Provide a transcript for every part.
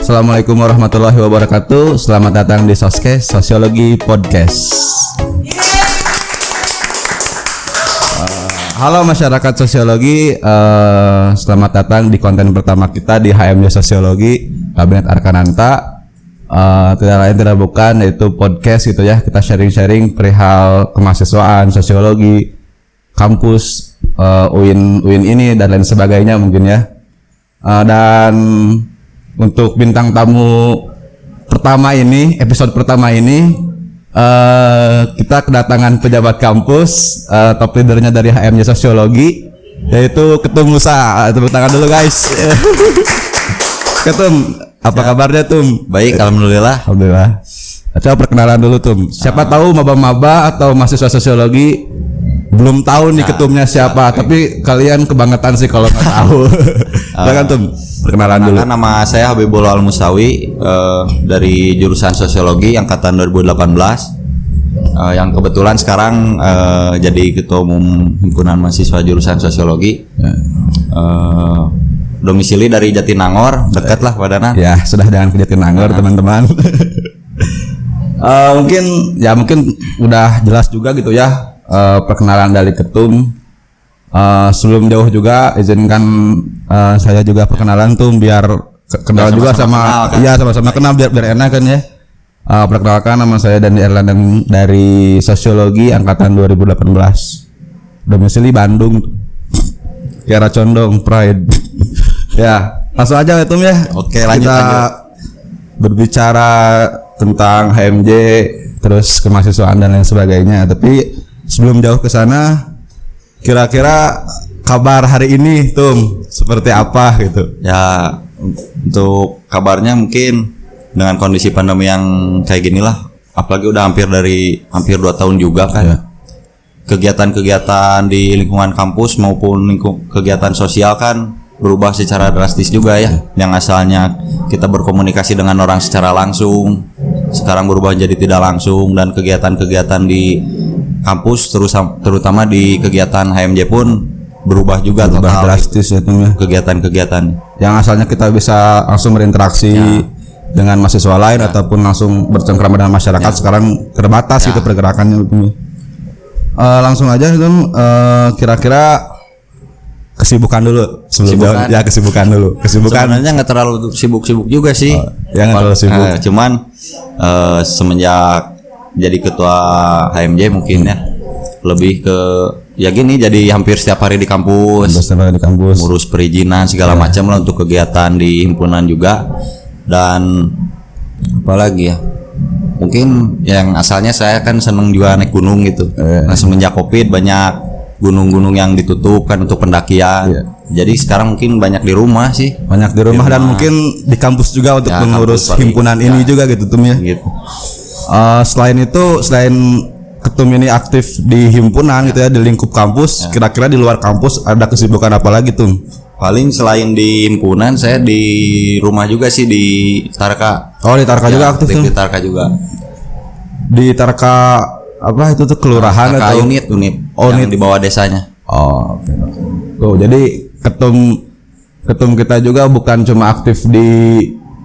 Assalamualaikum warahmatullahi wabarakatuh. Selamat datang di Soskes Sosiologi Podcast. Halo masyarakat sosiologi, selamat datang di konten pertama kita di HMJ Sosiologi Kabinet Arkananta. Tidak lain tidak bukan yaitu podcast gitu ya. Kita sharing-sharing perihal kemahasiswaan, sosiologi, kampus, UIN ini dan lain sebagainya mungkin ya. Dan untuk bintang tamu pertama ini, episode pertama ini, kita kedatangan pejabat kampus, top leadernya dari HMJ Sosiologi, yaitu Ketum Musa. Tepuk tangan dulu guys. Ketum, apa kabarnya Tum? Baik, alhamdulillah. Alhamdulillah. Coba perkenalan dulu Tum. Siapa tahu maba-maba atau mahasiswa sosiologi belum tahu nih ketumnya siapa, tapi kalian kebangetan sih kalau nggak tahu. Silakan Tum, perkenalan dulu. Nama saya Habibullah Al-Musawi, dari jurusan Sosiologi angkatan 2018. Yang kebetulan sekarang jadi ketua umum himpunan mahasiswa jurusan Sosiologi. Domisili dari Jatinangor, dekat lah Padanan. Ya, sudah jangan ke Jatinangor teman-teman. Mungkin udah jelas juga gitu ya. Perkenalan dari Ketum. Sebelum jauh juga izinkan saya juga perkenalan Tum biar kenal juga sama kan? Iya sama-sama kenal biar enak kan ya. Perkenalkan, nama saya Dandi Erlandan dari Sosiologi angkatan 2018. Domisili Bandung. Kiara Condong Pride. Ya, langsung aja ya Tum ya. Oke, lanjut. Berbicara tentang HMJ terus kemahasiswaan dan lain sebagainya. Tapi sebelum jauh ke sana, kira-kira kabar hari ini Tum seperti apa gitu? Ya, untuk kabarnya mungkin dengan kondisi pandemi yang kayak gini lah, apalagi udah hampir 2 tahun juga kan. Ya. Kegiatan-kegiatan di lingkungan kampus maupun kegiatan sosial kan berubah secara drastis juga ya. Yang asalnya kita berkomunikasi dengan orang secara langsung, sekarang berubah jadi tidak langsung, dan kegiatan-kegiatan di kampus terutama di kegiatan HMJ pun berubah juga total drastis ya Tum ya. Kegiatan-kegiatan yang asalnya kita bisa langsung berinteraksi dengan mahasiswa lain ataupun langsung bercengkrama dengan masyarakat, sekarang terbatas gitu pergerakannya Tum. Langsung aja Tum, kira-kira kesibukan dulu sebelum kesibukan dulu. Sebenarnya nggak terlalu sibuk-sibuk juga sih. Yang terlalu sibuk. Cuman semenjak jadi ketua HMJ mungkin ya lebih ke ya gini, jadi hampir setiap hari di kampus. Ngurus perizinan segala macam lah untuk kegiatan di himpunan juga. Dan apalagi ya, mungkin yang asalnya saya kan seneng juga naik gunung gitu. Nah semenjak Covid banyak gunung-gunung yang ditutup kan untuk pendakian. Jadi sekarang mungkin banyak di rumah sih. Banyak di rumah dan mungkin di kampus juga untuk mengurus himpunan ini juga gitu Tum ya. Gitu. Selain Ketum ini aktif di himpunan gitu ya, di lingkup kampus, kira-kira di luar kampus ada kesibukan apa lagi Tum? Paling selain di himpunan, saya di rumah juga sih di Tarka. Oh, di Tarka juga aktif Di Tarka juga. Di Tarka apa itu tuh kelurahan atau unit yang di bawah desanya. Oh, okay. Tuh, jadi ketum kita juga bukan cuma aktif di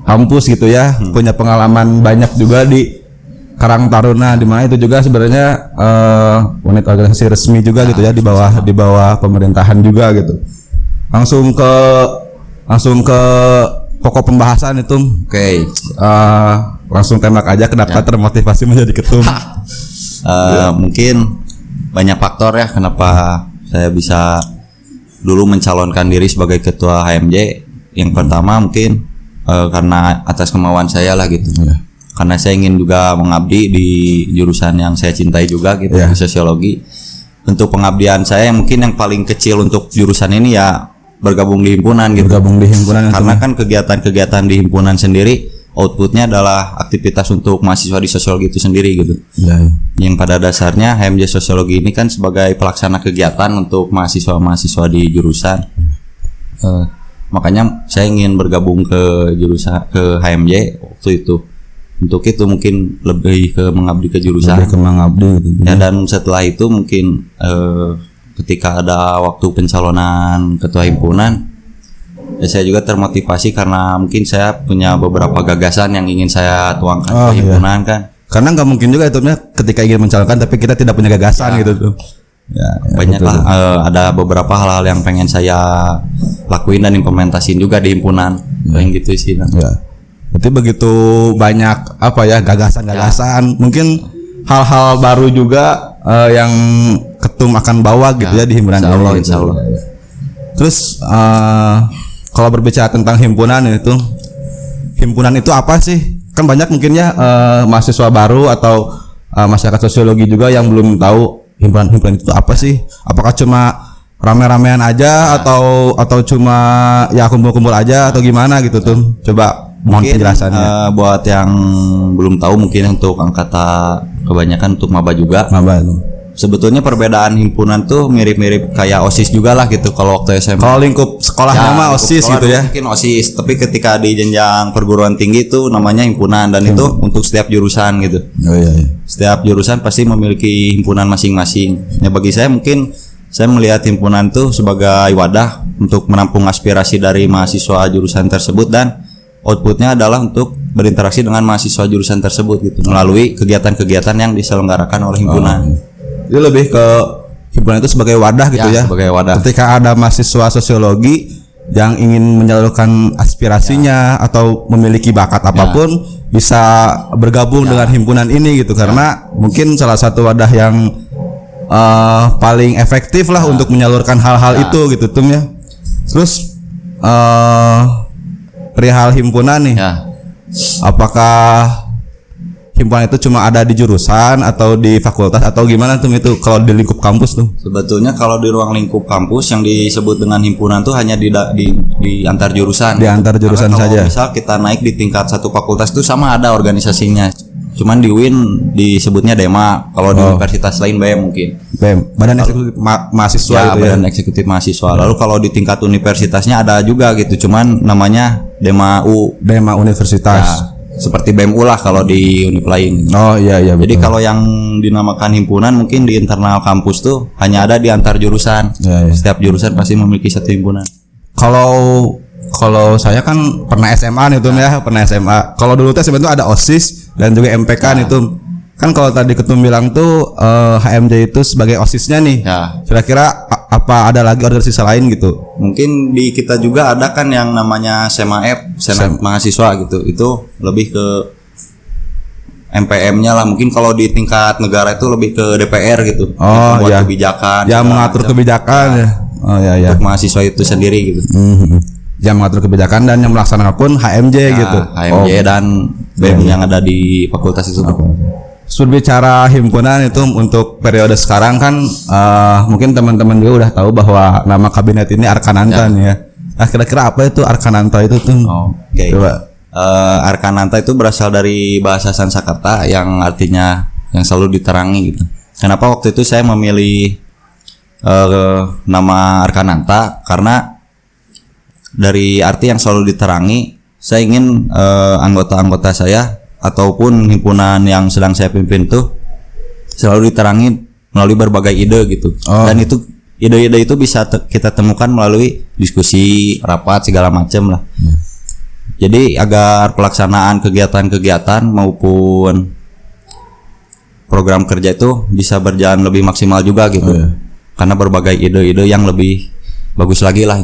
kampus gitu ya, punya pengalaman banyak juga di Karang Taruna, di mana itu juga sebenarnya unit organisasi resmi juga gitu ya, di bawah pemerintahan juga gitu. Langsung ke pokok pembahasan itu. Oke. Langsung tembak aja, kenapa termotivasi menjadi ketum? Mungkin banyak faktor ya kenapa saya bisa dulu mencalonkan diri sebagai ketua HMJ. Yang pertama mungkin karena atas kemauan saya lah gitu. Karena saya ingin juga mengabdi di jurusan yang saya cintai juga gitu, di sosiologi. Untuk pengabdian saya mungkin yang paling kecil untuk jurusan ini ya bergabung di himpunan gitu. Karena kan kegiatan-kegiatan di himpunan sendiri outputnya adalah aktivitas untuk mahasiswa di sosiologi itu sendiri gitu. Yang pada dasarnya HMJ Sosiologi ini kan sebagai pelaksana kegiatan untuk mahasiswa-mahasiswa di jurusan. Makanya saya ingin bergabung ke HMJ waktu itu. Untuk itu mungkin lebih ke mengabdi ke jurusan. Gitu. Ya, dan setelah itu mungkin ketika ada waktu pencalonan ketua himpunan, Ya, saya juga termotivasi karena mungkin saya punya beberapa gagasan yang ingin saya tuangkan Oh, ke iya. himpunan kan. Karena nggak mungkin juga itu ketika ingin mencalonkan tapi kita tidak punya gagasan gitu tuh. Ya, Banyak betul. lah ada beberapa hal-hal yang pengen saya lakuin dan implementasiin juga di himpunan. Kayak gitu sih. Ya. Jadi begitu banyak apa ya gagasan-gagasan, mungkin hal-hal baru juga yang ketum akan bawa gitu ya di himpunan Insya Allah, ini. insya Allah. Terus kalau berbicara tentang himpunan itu apa sih? Kan banyak mungkin ya mahasiswa baru atau masyarakat sosiologi juga yang belum tahu himpunan itu apa sih? Apakah cuma rame-ramean aja atau cuma ya kumpul-kumpul aja atau gimana gitu tuh? Coba mohon Mungkin penjelasannya. buat yang belum tahu mungkin untuk angkatan kebanyakan untuk maba juga. Maba itu. Sebetulnya perbedaan himpunan tuh mirip-mirip kayak OSIS juga lah gitu kalau waktu SMA. Kalau lingkup sekolahnya mah lingkup OSIS sekolah gitu ya. Mungkin OSIS, tapi ketika di jenjang perguruan tinggi itu namanya himpunan dan itu untuk setiap jurusan gitu. Oh iya. Setiap jurusan pasti memiliki himpunan masing-masing. Ya bagi saya mungkin saya melihat himpunan itu sebagai wadah untuk menampung aspirasi dari mahasiswa jurusan tersebut dan outputnya adalah untuk berinteraksi dengan mahasiswa jurusan tersebut gitu melalui kegiatan-kegiatan yang diselenggarakan oleh himpunan. Jadi lebih ke himpunan itu sebagai wadah gitu ya. Sebagai wadah. Ketika ada mahasiswa sosiologi yang ingin menyalurkan aspirasinya atau memiliki bakat apapun bisa bergabung dengan himpunan ini gitu karena mungkin salah satu wadah yang paling efektif lah untuk menyalurkan hal-hal itu gitu Tum ya. Terus perihal himpunan nih. Ya. Apakah himpunan itu cuma ada di jurusan atau di fakultas atau gimana tuh itu kalau di lingkup kampus tuh? Sebetulnya kalau di ruang lingkup kampus yang disebut dengan himpunan tuh hanya di antar jurusan. Di antar jurusan Karena saja. Kalau misal kita naik di tingkat satu fakultas itu sama ada organisasinya. Cuman di UIN disebutnya DEMA, kalau di universitas lain BEM mungkin. BEM, Badan Eksekutif Mahasiswa Ya, itu ya. Badan Eksekutif Mahasiswa. Lalu kalau di tingkat universitasnya ada juga gitu, cuman namanya DEMA U. DEMA Ya, Universitas. seperti BEM-U lah kalau di univ lain. Oh iya Jadi betul. kalau yang dinamakan himpunan mungkin di internal kampus tuh hanya ada di antar jurusan. Ya, ya. Setiap jurusan pasti memiliki satu himpunan. Kalau saya kan pernah SMA nih Tum ya, pernah SMA. Kalau dulu tuh sebenarnya ada OSIS dan juga MPK nih Tum. Kan kalau tadi Ketum bilang tuh HMJ itu sebagai OSISnya nih. Ya. Kira-kira apa ada lagi organisasi lain gitu? Mungkin di kita juga ada kan yang namanya SEMAF, Senat Mahasiswa gitu. Itu lebih ke MPM-nya lah. Mungkin kalau di tingkat negara itu lebih ke DPR gitu. Oh, yang membuat ya. kebijakan. Yang segala mengatur macam. kebijakan ya. Oh iya ya. Untuk mahasiswa itu sendiri gitu. Yang mengatur kebijakan dan yang melaksanakan pun HMJ gitu. HMJ dan BEM yang ada di fakultas itu. Berbicara himpunan itu untuk periode sekarang kan mungkin teman-teman juga udah tahu bahwa nama kabinet ini Arkananta nih ya. Nah kira-kira apa itu Arkananta itu tuh? Oke. Coba. Arkananta itu berasal dari bahasa Sanskerta yang artinya yang selalu diterangi gitu. Kenapa waktu itu saya memilih nama Arkananta? Karena dari arti yang selalu diterangi, saya ingin anggota-anggota saya ataupun himpunan yang sedang saya pimpin tuh selalu diterangi melalui berbagai ide gitu. Dan itu ide-ide itu bisa kita temukan melalui diskusi, rapat segala macam lah. Jadi agar pelaksanaan kegiatan-kegiatan maupun program kerja itu bisa berjalan lebih maksimal juga gitu. Karena berbagai ide-ide yang lebih bagus lagi lah.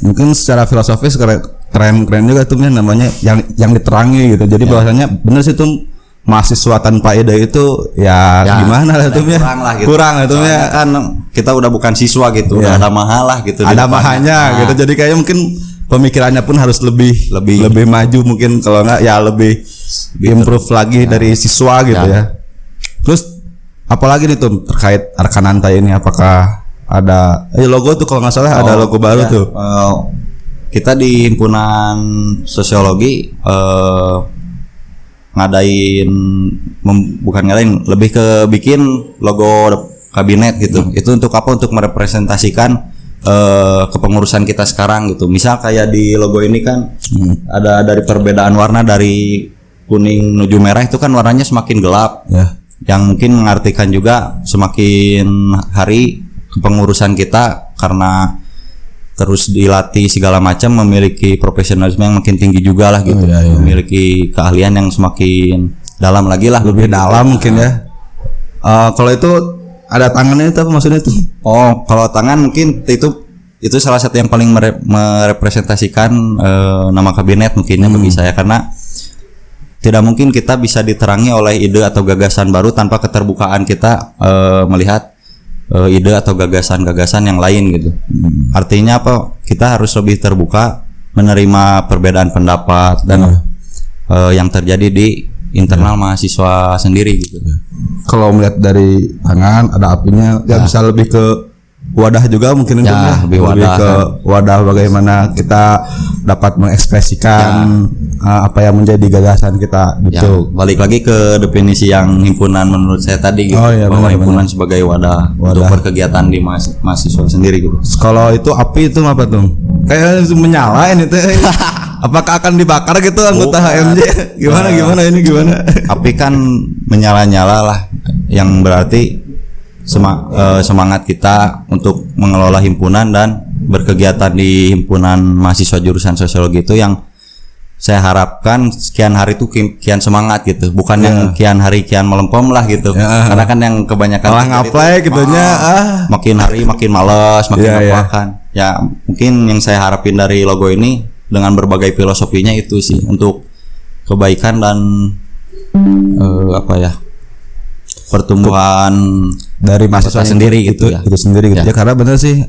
Mungkin secara filosofis keren juga tuh namanya yang diterangi gitu. Jadi bahasanya bener sih tuh mahasiswa tanpa ide itu ya gimana lah tuh ya. Kurang lah tuh ya. Kan kita udah bukan siswa gitu, udah ada mahal lah gitu. Ada mahanya gitu. Jadi kayaknya mungkin pemikirannya pun harus lebih maju mungkin kalau enggak ya lebih improve lagi dari siswa gitu ya. Terus apalagi nih tuh terkait Arkananta ini, apakah ada logo tuh kalau nggak salah ada logo baru tuh. Kita di himpunan sosiologi lebih ke bikin logo kabinet gitu. Itu untuk apa? Untuk merepresentasikan kepengurusan kita sekarang gitu. Misal kayak di logo ini kan ada dari perbedaan warna dari kuning menuju merah itu kan warnanya semakin gelap. Yang mungkin mengartikan juga semakin hari kepengurusan kita karena terus dilatih segala macam, memiliki profesionalisme yang makin tinggi juga lah gitu. Memiliki keahlian yang semakin dalam lagi lah, lebih dalam mungkin ya. Kalau itu ada tangannya itu apa maksudnya itu? Oh, kalau tangan mungkin itu salah satu yang paling merepresentasikan nama kabinet mungkinnya bagi saya, karena tidak mungkin kita bisa diterangi oleh ide atau gagasan baru tanpa keterbukaan kita melihat ide atau gagasan-gagasan yang lain gitu. Artinya apa? Kita harus lebih terbuka menerima perbedaan pendapat dan yang terjadi di internal mahasiswa sendiri gitu. Kalau melihat dari tangan ada apinya, ya bisa lebih ke wadah juga mungkin ya, lebih ke wadah bagaimana kita dapat mengekspresikan apa yang menjadi gagasan kita gitu. Ya, balik lagi ke definisi yang himpunan menurut saya tadi gitu. Bahwa himpunan sebagai wadah untuk berkegiatan di mahasiswa sendiri gitu. Kalau itu api itu apa tuh? Kayak menyala ini tuh. Apakah akan dibakar gitu anggota HMJ? Gimana ini gimana? Api kan menyala-nyala lah, yang berarti semangat kita untuk mengelola himpunan dan berkegiatan di himpunan mahasiswa jurusan sosiologi itu yang saya harapkan sekian hari itu kian semangat gitu, bukan yang kian hari kian melempem lah gitu. Karena kan yang kebanyakan malah ngaplay gitunya makin hari makin malas, makin melupakan. Ya mungkin yang saya harapin dari logo ini dengan berbagai filosofinya itu sih untuk kebaikan dan pertumbuhan dari mahasiswa sendiri gitu ya. Itu sendiri gitu ya. Karena benar sih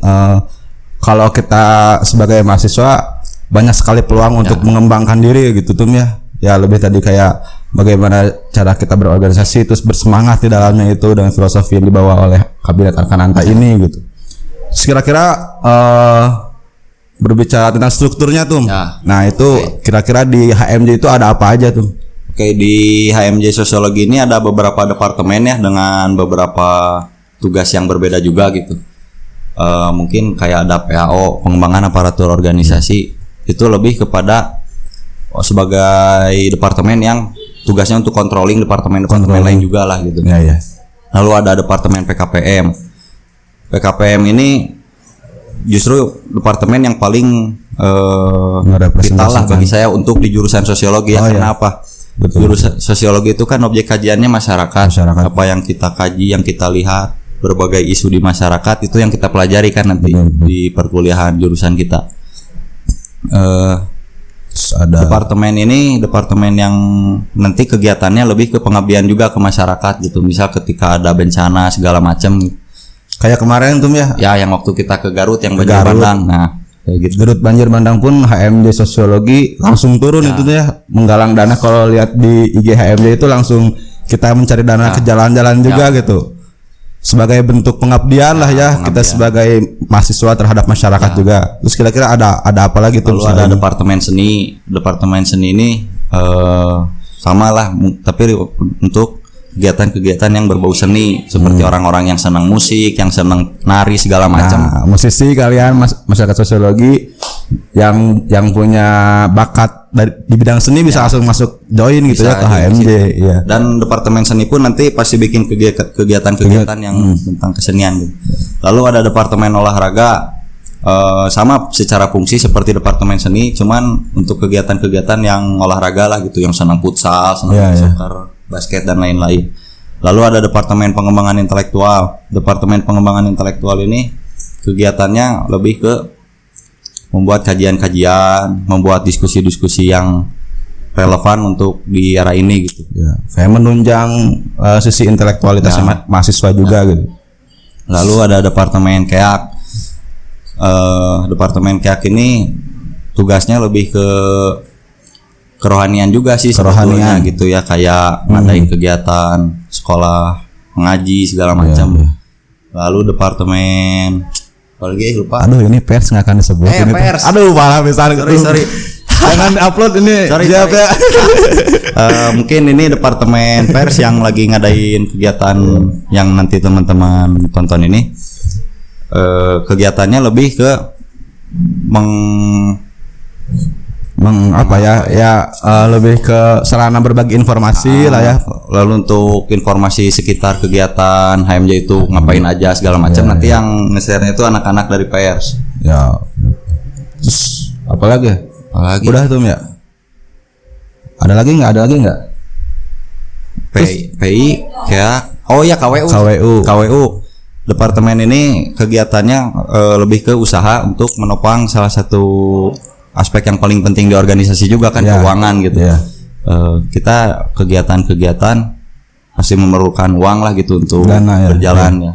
kalau kita sebagai mahasiswa banyak sekali peluang untuk mengembangkan diri gitu tuh ya. Ya lebih tadi kayak bagaimana cara kita berorganisasi terus bersemangat di dalamnya itu dengan filosofi yang dibawa oleh Kabinet Arkananta ini gitu. Kira-kira berbicara tentang strukturnya tuh. Nah, itu kira-kira di HMJ itu ada apa aja tuh? Oke, di HMJ Sosiologi ini ada beberapa departemen ya dengan beberapa tugas yang berbeda juga gitu. Mungkin kayak ada PAO, pengembangan aparatur organisasi, itu lebih kepada sebagai departemen yang tugasnya untuk controlling departemen-departemen lain juga lah gitu. Lalu ada departemen PKPM. PKPM ini justru departemen yang paling vital lah bagi saya untuk di jurusan sosiologi ya. Kenapa? Jurusan sosiologi itu kan objek kajiannya masyarakat. Apa yang kita kaji, yang kita lihat, berbagai isu di masyarakat itu yang kita pelajari kan nanti di perkuliahan jurusan kita. Ada departemen ini departemen yang nanti kegiatannya lebih ke pengabdian juga ke masyarakat gitu. Misal ketika ada bencana segala macam. Kayak kemarin tuh ya. Ya, yang waktu kita ke Garut yang banjir bandang. Nah, kayak gitu. Garut banjir bandang pun HMJ Sosiologi langsung turun itu tuh ya, menggalang dana. Kalau lihat di IG HMJ itu langsung kita mencari dana ke jalan-jalan juga gitu. Sebagai bentuk pengabdian lah ya, kita sebagai mahasiswa terhadap masyarakat juga. Terus kira-kira ada apa lagi tuh? Lalu ada departemen seni. Departemen seni ini sama lah, tapi untuk kegiatan-kegiatan yang berbau seni seperti orang-orang yang senang musik, yang senang nari segala macam. Musisi kalian masyarakat sosiologi yang punya bakat di bidang seni bisa langsung masuk join gitu ya ke HMJ ya. Dan departemen seni pun nanti pasti bikin kegiatan-kegiatan yang tentang kesenian gitu. Lalu ada departemen olahraga, sama secara fungsi seperti departemen seni, cuman untuk kegiatan-kegiatan yang olahraga lah gitu, yang senang futsal, senang soccer, basket dan lain-lain. Lalu ada departemen pengembangan intelektual. Departemen pengembangan intelektual ini kegiatannya lebih ke membuat kajian-kajian, membuat diskusi-diskusi yang relevan untuk di era ini gitu. Ya, saya menunjang sisi intelektualitas mahasiswa juga gitu. Lalu ada departemen KEAK. Departemen KEAK ini tugasnya lebih ke kerohanian juga sih sebetulnya gitu ya, kayak ngadain kegiatan sekolah, mengaji segala macam. Lalu departemen apalagi lupa. Aduh, ini pers nggak akan disebut ini. Pers. Aduh, malah besar. Sorry. Jangan upload ini. Sorry. Ya. Mungkin ini departemen pers yang lagi ngadain kegiatan yang nanti teman-teman tonton ini. Kegiatannya lebih ke lebih ke sarana berbagi informasi lah ya. Lalu untuk informasi sekitar kegiatan HMJ itu ngapain aja segala macam, nanti yang nge-share-nya itu anak-anak dari pers. Ya. Terus apa lagi? Apalagi Udah tuh ya. Ada lagi nggak? PI kayak KWU. KWU. Departemen ini kegiatannya lebih ke usaha untuk menopang salah satu aspek yang paling penting di organisasi juga kan, keuangan gitu. Kita kegiatan-kegiatan pasti memerlukan uang lah gitu untuk berjalan ya.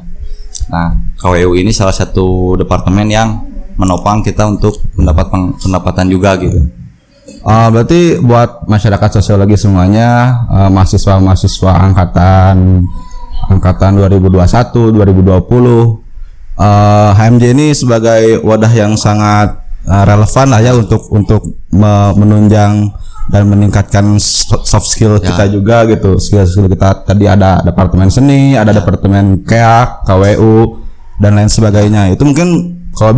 Nah, KWU ini salah satu departemen yang menopang kita untuk mendapat pendapatan juga gitu. Berarti buat masyarakat sosiologi semuanya, mahasiswa angkatan 2021, 2020, HMJ ini sebagai wadah yang sangat relevan lah ya untuk menunjang dan meningkatkan soft skill kita juga gitu. Skill kita tadi ada departemen seni, ada departemen KEAK, KWU dan lain sebagainya. Itu mungkin kalau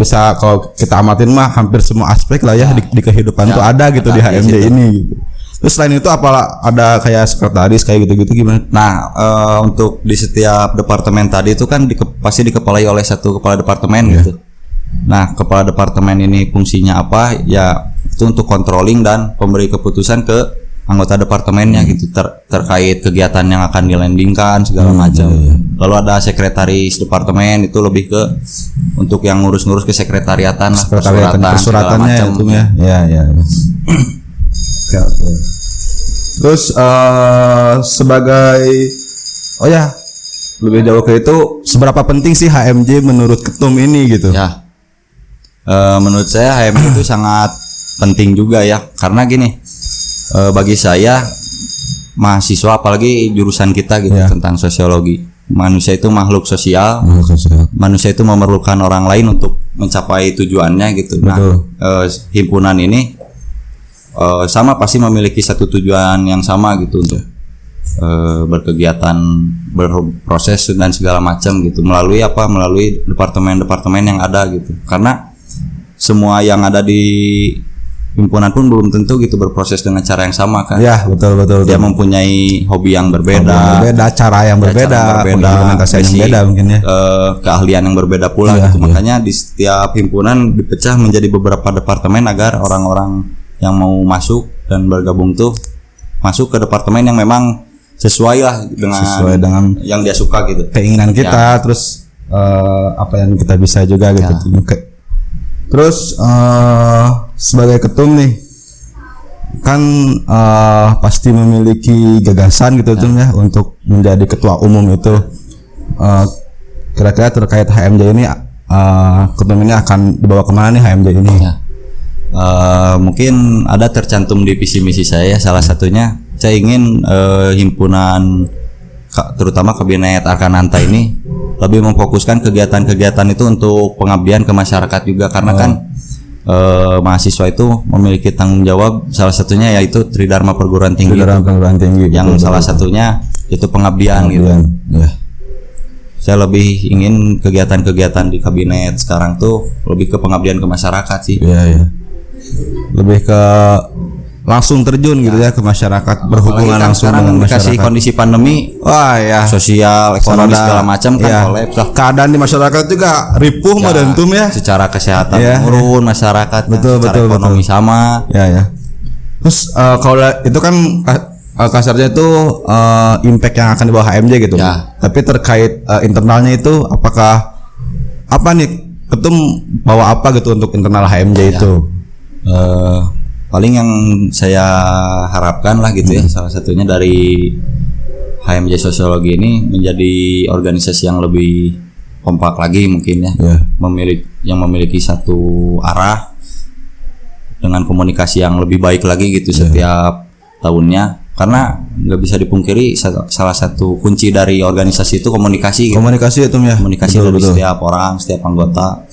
kita amatin mah hampir semua aspek lah ya di kehidupan tuh ada gitu di HMJ ini gitu. Terus selain itu ada kayak sekretaris kayak gitu-gitu gimana? Nah, untuk di setiap departemen tadi itu kan pasti dikepalai oleh satu kepala departemen gitu. Nah, kepala departemen ini fungsinya apa? Ya itu untuk controlling dan pemberi keputusan ke anggota departemennya gitu terkait kegiatan yang akan dilandingkan segala macam. Lalu ada sekretaris departemen, itu lebih ke untuk yang ngurus-ngurus ke sekretariatan lah, persuratannya itu ya. Ya. Oke. Terus sebagai lebih jauh ke itu, seberapa penting sih HMJ menurut ketum ini gitu? Ya, menurut saya HMJ itu sangat penting juga ya, karena gini, bagi saya mahasiswa apalagi jurusan kita gitu tentang sosiologi, manusia itu makhluk sosial. Manusia itu memerlukan orang lain untuk mencapai tujuannya gitu. Betul. Nah, himpunan ini sama pasti memiliki satu tujuan yang sama gitu untuk berkegiatan, berproses dan segala macam gitu melalui departemen-departemen yang ada gitu. Karena semua yang ada di himpunan pun belum tentu gitu berproses dengan cara yang sama kan. Ya, betul. Dia mempunyai hobi yang berbeda, cara yang berbeda, implementasi yang berbeda mungkin ya. Keahlian yang berbeda pula gitu. Makanya di setiap himpunan dipecah menjadi beberapa departemen agar orang-orang yang mau masuk dan bergabung tuh masuk ke departemen yang memang sesuai dengan yang dia suka gitu, keinginan kita, terus apa yang kita bisa juga gitu. Terus sebagai ketum nih kan pasti memiliki gagasan gitu ya untuk menjadi ketua umum itu. Kira-kira terkait HMJ ini, ketum ini akan dibawa kemana nih HMJ ini? Mungkin ada tercantum di visi misi saya, salah satunya saya ingin himpunan terutama Kabinet Arkananta ini lebih memfokuskan kegiatan-kegiatan itu untuk pengabdian ke masyarakat juga, karena kan mahasiswa itu memiliki tanggung jawab, salah satunya yaitu Tridharma Perguruan Tinggi, yang salah satunya itu pengabdian gitu. Ya. Saya lebih ingin kegiatan-kegiatan di kabinet sekarang tuh lebih ke pengabdian ke masyarakat sih. Iya. Lebih ke langsung terjun gitu ya ke masyarakat, berhubungan langsung dengan masyarakat. Dikasih kondisi pandemi, sosial, ekonomi segala macam kan kolaps. Keadaan di masyarakat juga ripuh merentum ya. Secara kesehatan menurun masyarakat, secara ekonomi sama. Ya. Terus kalau itu kan kasarnya itu impact yang akan dibawa HMJ gitu. Ya. Tapi terkait internalnya itu apakah apa nih ketum bawa apa gitu untuk internal HMJ itu? Paling yang saya harapkan lah gitu ya, salah satunya dari HMJ Sosiologi ini menjadi organisasi yang lebih kompak lagi mungkin ya, memiliki satu arah dengan komunikasi yang lebih baik lagi gitu setiap tahunnya, karena nggak bisa dipungkiri salah satu kunci dari organisasi itu komunikasi gitu. Komunikasi itu ya, komunikasi dari setiap orang, setiap anggota.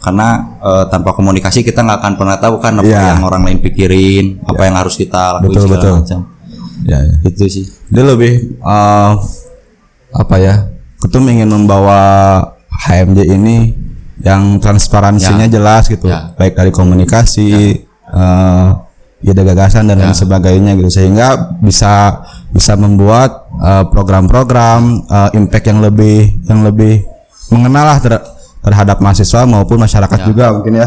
Karena tanpa komunikasi kita nggak akan pernah tahu kan apa yang orang lain pikirin, apa yang harus kita lakuin segala macam. Ya. Itu sih. Dia lebih ketum ingin membawa HMJ ini yang transparansinya jelas gitu, baik dari komunikasi, ide gagasan dan lain sebagainya gitu, sehingga bisa membuat program-program impact yang lebih mengenal lah terhadap mahasiswa maupun masyarakat juga mungkin ya.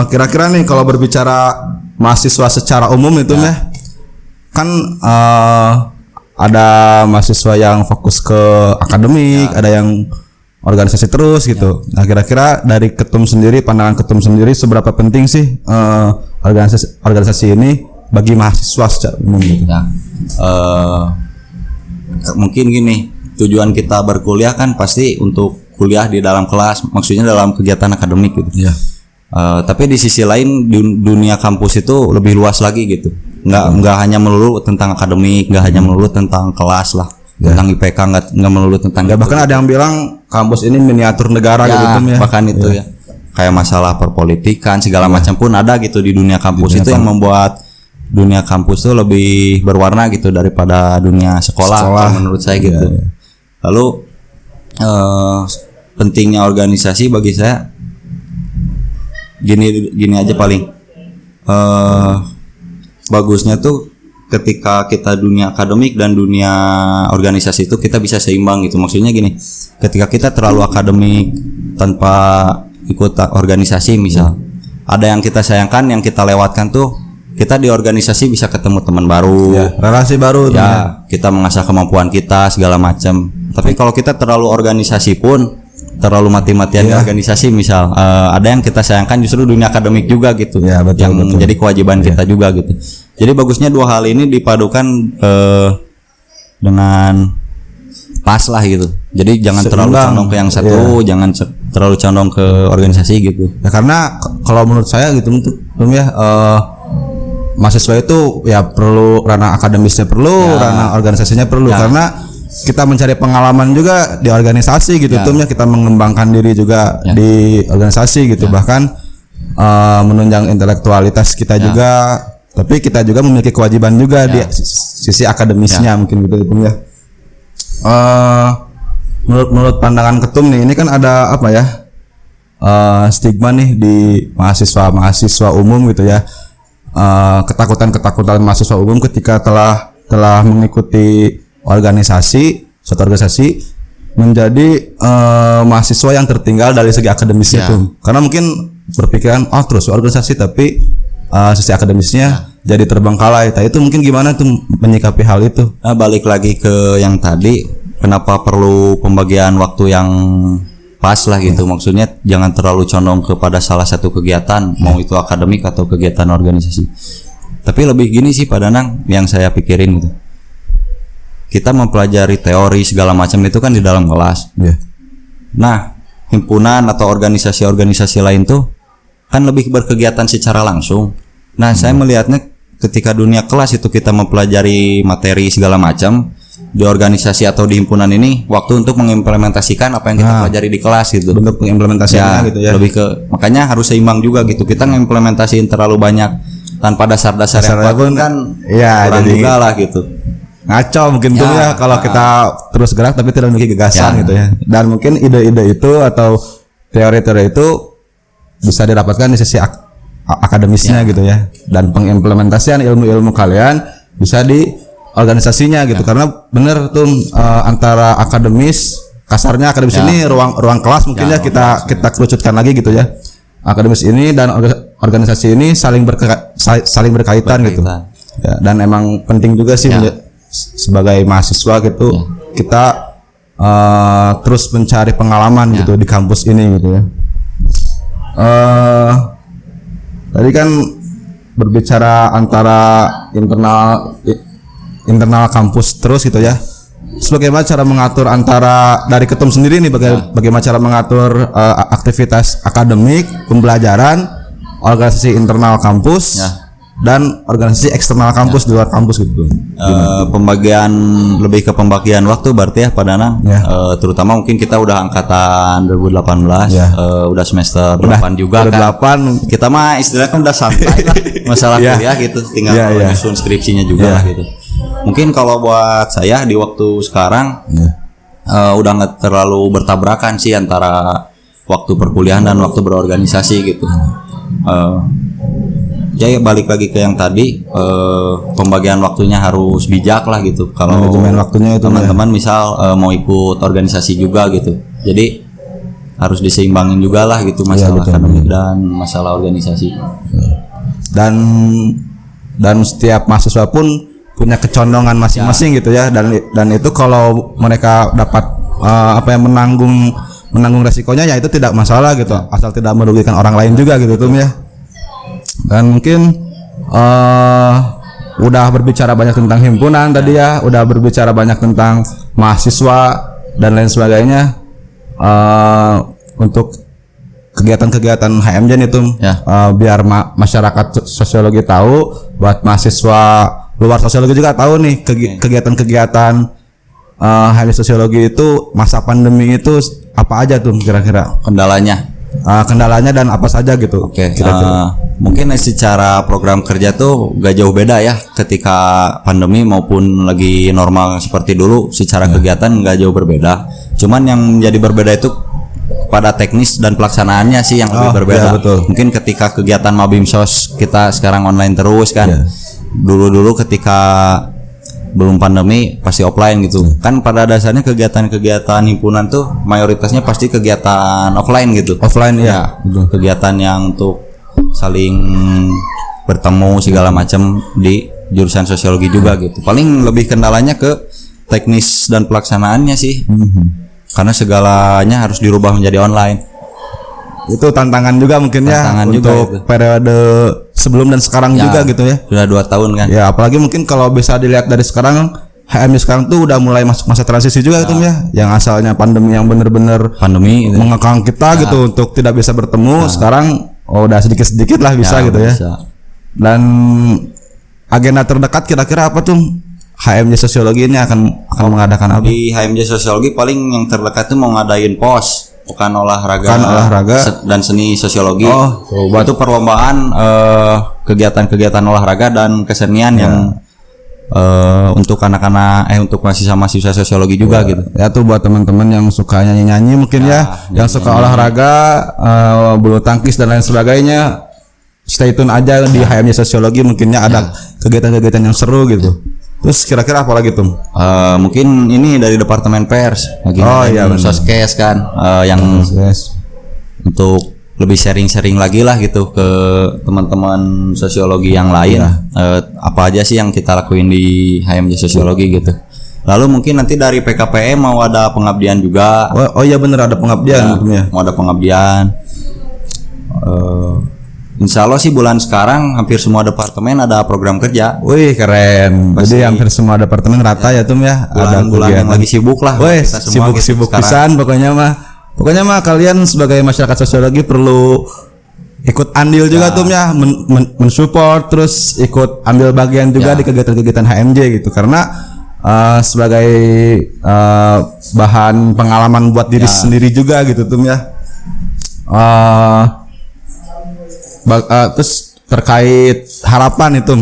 Kira-kira nih kalau berbicara mahasiswa secara umum itu ya kan ada mahasiswa yang fokus ke akademik, ada yang organisasi terus gitu. Nah, kira-kira dari ketum sendiri, pandangan ketum sendiri seberapa penting sih organisasi ini bagi mahasiswa secara umum gitu? Ya, mungkin gini, tujuan kita berkuliah kan pasti untuk kuliah di dalam kelas, maksudnya dalam kegiatan akademik gitu. Ya. Tapi di sisi lain dunia kampus itu lebih luas lagi gitu. Nggak hanya melulu tentang akademik, nggak hanya melulu tentang kelas lah, tentang IPK, nggak melulu tentang Ya, bahkan ada yang bilang kampus ini miniatur negara gitu ya. Bahkan itu ya. Kayak masalah perpolitikan segala macam pun ada gitu di dunia kampus. Itu yang membuat dunia kampus itu lebih berwarna gitu daripada dunia sekolah. Kalau menurut saya gitu. Lalu pentingnya organisasi bagi saya gini aja paling bagusnya tuh ketika kita dunia akademik dan dunia organisasi itu kita bisa seimbang gitu. Maksudnya gini, ketika kita terlalu akademik tanpa ikut organisasi misal, ada yang kita sayangkan, yang kita lewatkan tuh kita di organisasi bisa ketemu teman baru, relasi baru ya, kita mengasah kemampuan kita segala macam. Tapi kalau kita terlalu organisasi pun terlalu mati-matian di organisasi misal, ada yang kita sayangkan justru dunia akademik juga gitu, betul. Menjadi kewajiban kita juga gitu. Jadi bagusnya dua hal ini dipadukan dengan pas lah gitu. Jadi jangan terlalu condong ke yang satu, jangan terlalu condong ke organisasi gitu. Ya, karena kalau menurut saya gitu mahasiswa itu ya perlu ranah akademisnya perlu, ranah organisasinya perlu, karena kita mencari pengalaman juga di organisasi gitu, kita mengembangkan diri juga di organisasi gitu, bahkan menunjang intelektualitas kita juga, tapi kita juga memiliki kewajiban juga di sisi akademisnya mungkin gitu ya. Menurut pandangan ketum nih, ini kan ada apa ya, stigma nih di mahasiswa umum gitu ya, ketakutan mahasiswa umum ketika telah mengikuti suatu organisasi menjadi mahasiswa yang tertinggal dari segi akademisnya tuh, karena mungkin berpikiran terus organisasi tapi sisi akademisnya jadi terbengkalai. Itu mungkin gimana tuh menyikapi hal itu? Nah, balik lagi ke yang tadi, kenapa perlu pembagian waktu yang pas lah gitu. Maksudnya jangan terlalu condong kepada salah satu kegiatan, mau itu akademik atau kegiatan organisasi. Tapi lebih gini sih Pak Danang, yang saya pikirin gitu, kita mempelajari teori segala macam itu kan di dalam kelas. Nah, himpunan atau organisasi-organisasi lain tuh kan lebih berkegiatan secara langsung. Nah, saya melihatnya ketika dunia kelas itu kita mempelajari materi segala macam, di organisasi atau di himpunan ini waktu untuk mengimplementasikan apa yang kita pelajari di kelas gitu. Bentuk pengimplementasiannya gitu ya. Lebih ke, makanya harus seimbang juga gitu. Kita ngimplementasiin terlalu banyak tanpa dasar-dasar yang kuat kan kurang juga lah gitu. Ngaco mungkin tuh ya kalau kita terus gerak tapi tidak memiliki gagasan gitu ya. Dan mungkin ide-ide itu atau teori-teori itu bisa didapatkan di sisi akademisnya gitu ya. Dan pengimplementasian ilmu-ilmu kalian bisa di organisasinya gitu. Karena bener tuh antara akademis, kasarnya akademis ini ruang kelas mungkin kita kerucutkan lagi gitu ya. Akademis ini dan organisasi ini saling berkaitan gitu. Ya, dan emang penting juga sih sebagai mahasiswa gitu kita terus mencari pengalaman gitu di kampus ini gitu ya. Tadi kan berbicara antara internal kampus terus gitu ya. Bagaimana cara mengatur antara dari ketum sendiri nih, bagaimana cara mengatur aktivitas akademik, pembelajaran, organisasi internal kampus dan organisasi eksternal kampus di luar kampus gitu. Lebih ke pembagian waktu berarti ya Pak Danang. Terutama mungkin kita udah angkatan 2018, udah semester 8 juga kan. Kita mah istilahnya udah santai lah masalah kuliah gitu, tinggal menyusun skripsinya juga lah gitu. Mungkin kalau buat saya di waktu sekarang udah nggak terlalu bertabrakan sih antara waktu perkuliahan dan waktu berorganisasi gitu. Jadi balik lagi ke yang tadi, pembagian waktunya harus bijak lah gitu. Kalau manajemen waktunya itu teman-teman misal mau ikut organisasi juga gitu, jadi harus diseimbangin juga lah gitu masalah betul, akademik dan masalah organisasi. Dan setiap mahasiswa pun punya kecondongan masing-masing gitu ya, dan itu kalau mereka dapat menanggung resikonya ya itu tidak masalah gitu, asal tidak merugikan orang lain juga gitu Tum ya. Dan mungkin udah berbicara banyak tentang himpunan tadi ya, udah berbicara banyak tentang mahasiswa dan lain sebagainya. Untuk kegiatan-kegiatan HMJ nih Tum, biar masyarakat sosiologi tahu, buat mahasiswa luar sosiologi juga tahu nih kegiatan-kegiatan HMJ sosiologi itu masa pandemi itu apa aja tuh kira-kira kendalanya dan apa saja gitu. Mungkin secara program kerja tuh gak jauh beda ya ketika pandemi maupun lagi normal seperti dulu, secara kegiatan gak jauh berbeda. Cuman yang menjadi berbeda itu pada teknis dan pelaksanaannya sih yang lebih berbeda. Mungkin ketika kegiatan Mabimsos kita sekarang online terus kan. Dulu-dulu ketika belum pandemi pasti offline gitu. Kan pada dasarnya kegiatan-kegiatan himpunan tuh mayoritasnya pasti kegiatan offline gitu. Kegiatan yang untuk saling bertemu segala macam di jurusan sosiologi juga gitu. Paling lebih kendalanya ke teknis dan pelaksanaannya sih. Karena segalanya harus dirubah menjadi online. Itu tantangan juga mungkin untuk periode sebelum dan sekarang juga gitu ya. Sudah 2 tahun kan. Ya, apalagi mungkin kalau bisa dilihat dari sekarang, HMJ sekarang tuh udah mulai masuk masa transisi juga gitu ya. Yang asalnya pandemi yang benar-benar mengekang kita gitu untuk tidak bisa bertemu, sekarang udah sedikit-sedikit lah bisa gitu ya. Dan agenda terdekat kira-kira apa tuh? HMJ sosiologi ini akan mengadakan apa? Di HMJ sosiologi paling yang terdekat tuh mau ngadain POS, pekan olahraga dan seni sosiologi. Itu perlombaan kegiatan-kegiatan olahraga dan kesenian yang untuk anak-anak untuk mahasiswa sosiologi juga gitu. Ya tuh buat teman-teman yang suka nyanyi-nyanyi mungkin yang suka olahraga, bulu tangkis dan lain sebagainya. Stay tune aja di HMJ sosiologi, mungkinnya ada kegiatan-kegiatan yang seru gitu. Terus kira-kira apa lagi tuh? Mungkin ini dari departemen pers. Soskes kan, yang untuk lebih sharing-sharing lagi lah gitu ke teman-teman sosiologi yang lain. Apa aja sih yang kita lakuin di HMJ sosiologi gitu. Lalu mungkin nanti dari PKPM mau ada pengabdian juga. Bener ada pengabdian. Mau ada pengabdian. Insya Allah sih bulan sekarang hampir semua departemen ada program kerja. Wih keren. Jadi hampir semua departemen rata ya Tum ya. Ada bulan yang lagi sibuk lah. Wih sibuk pisan pokoknya mah kalian sebagai masyarakat sosiologi perlu ikut andil juga Tum ya, mensupport terus ikut ambil bagian juga di kegiatan-kegiatan HMJ gitu, karena sebagai bahan pengalaman buat diri sendiri juga gitu Tum ya. Terus terkait harapan itu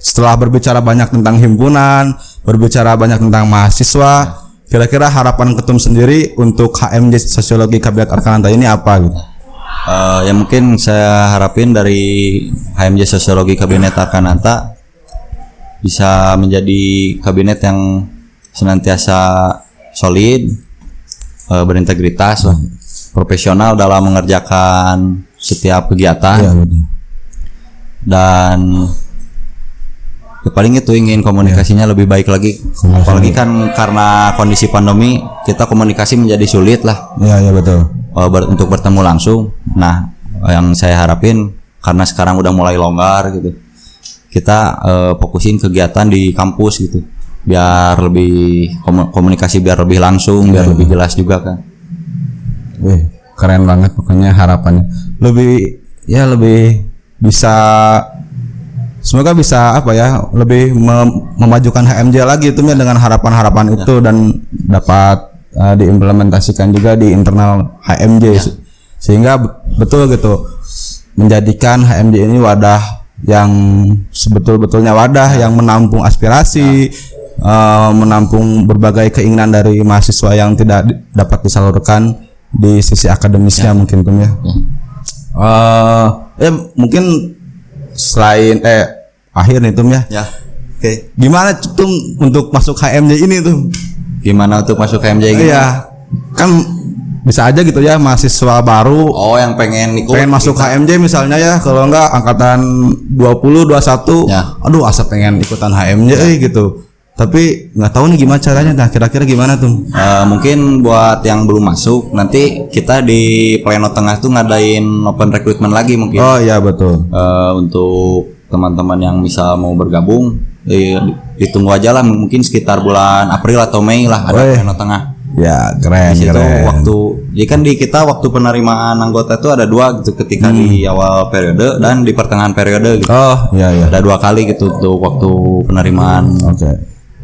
setelah berbicara banyak tentang himpunan, berbicara banyak tentang mahasiswa, kira-kira harapan Ketum sendiri untuk HMJ Sosiologi Kabinet Arkananta ini apa gitu? Ya mungkin saya harapin dari HMJ Sosiologi Kabinet Arkananta bisa menjadi kabinet yang senantiasa solid, berintegritas, profesional dalam mengerjakan setiap kegiatan, dan paling itu ingin komunikasinya lebih baik lagi. Apalagi kan karena kondisi pandemi kita komunikasi menjadi sulit lah. Betul. Untuk bertemu langsung. Nah, yang saya harapin karena sekarang udah mulai longgar gitu, kita fokusin kegiatan di kampus gitu, biar lebih komunikasi biar lebih langsung, biar lebih jelas juga kan. Keren banget pokoknya harapannya. Lebih bisa, semoga bisa lebih memajukan HMJ lagi itu dengan harapan-harapan itu, dan dapat diimplementasikan juga di internal HMJ sehingga betul gitu menjadikan HMJ ini wadah yang sebetul-betulnya wadah yang menampung aspirasi, menampung berbagai keinginan dari mahasiswa yang tidak dapat disalurkan di sisi akademisnya mungkin Tum ya. Mungkin selain akhir nih Tum ya. Gimana Tum untuk masuk HMJ ini Tum? Gimana untuk masuk HMJ ini? Kan bisa aja gitu ya mahasiswa baru Oh, yang pengen ikut pengen masuk HMJ misalnya ya, kalau enggak angkatan 20 21 Ya. aduh asa pengen ikutan HMJ gitu, tapi nggak tahu nih gimana caranya. Nah kira-kira gimana tuh? Mungkin buat yang belum masuk, nanti kita di Pleno Tengah tuh ngadain open recruitment lagi mungkin. Oh iya betul. Untuk teman-teman yang misal mau bergabung, ditunggu aja lah, mungkin sekitar bulan April atau Mei lah ada Weh. Pleno Tengah. Ya keren Di situ keren. waktu, jadi kan di kita waktu penerimaan anggota itu ada 2 gitu, ketika di awal periode dan di pertengahan periode gitu. Oh iya iya. Ada 2 kali gitu untuk waktu penerimaan Oke.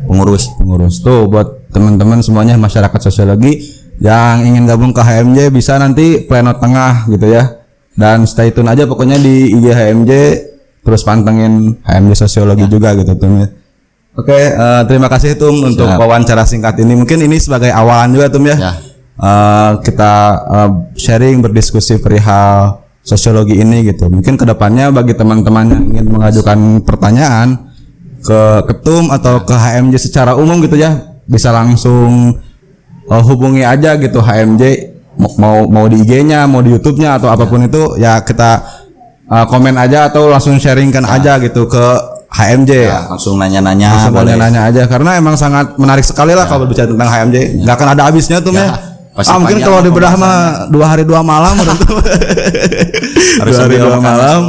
pengurus. Tuh buat teman-teman semuanya masyarakat sosiologi yang ingin gabung ke HMJ bisa nanti Pleno Tengah gitu ya. Dan stay tune aja pokoknya di IG HMJ, terus pantengin HMJ Sosiologi juga gitu Tum ya. Oke, terima kasih Tum untuk wawancara singkat ini. Mungkin ini sebagai awalan juga Tum ya. Ya. Kita sharing berdiskusi perihal sosiologi ini gitu. Mungkin kedepannya bagi teman-teman yang ingin mengajukan pertanyaan ke Ketum atau ke HMJ secara umum gitu ya, bisa langsung hubungi aja gitu HMJ, mau di IG-nya, mau di YouTube-nya atau apapun itu ya, kita komen aja atau langsung sharingkan aja gitu ke HMJ ya. Langsung nanya-nanya, Langsung boleh. nanya-nanya aja karena emang sangat menarik sekali lah kalau berbicara tentang HMJ. Nggak akan ada habisnya tuh ya. pasti Mungkin panjang kalau lah dibedah mah 2 hari 2 malam tentu. 2 hari 2 malam.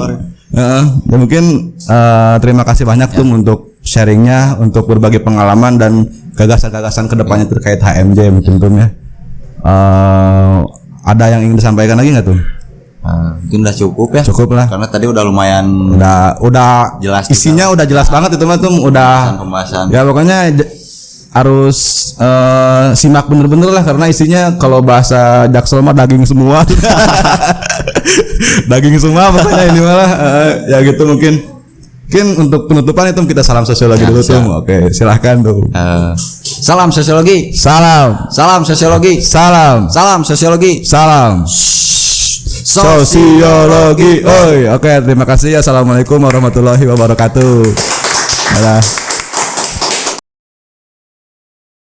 Ya mungkin terima kasih banyak Tum untuk sharingnya, untuk berbagi pengalaman dan gagasan-gagasan kedepannya terkait HMJ mungkin Tum ya. Ada yang ingin disampaikan lagi nggak Tum? Mungkin udah cukup ya. Cukup lah. Karena tadi udah lumayan Udah jelas isinya udah jelas banget itu mah Tum, udah pembahasan. ya pokoknya harus simak bener-bener lah karena isinya kalau bahasa Jaksel mah daging semua. Daging semua pokoknya ini malah ya gitu mungkin untuk penutupan itu kita salam sosiologi dulu Tum. Oke, silahkan tuh. Salam sosiologi. Salam Sosiologi. salam Sosiologi. salam sosiologi. Oi, oke, terima kasih. Assalamualaikum warahmatullahi wabarakatuh. Dadah.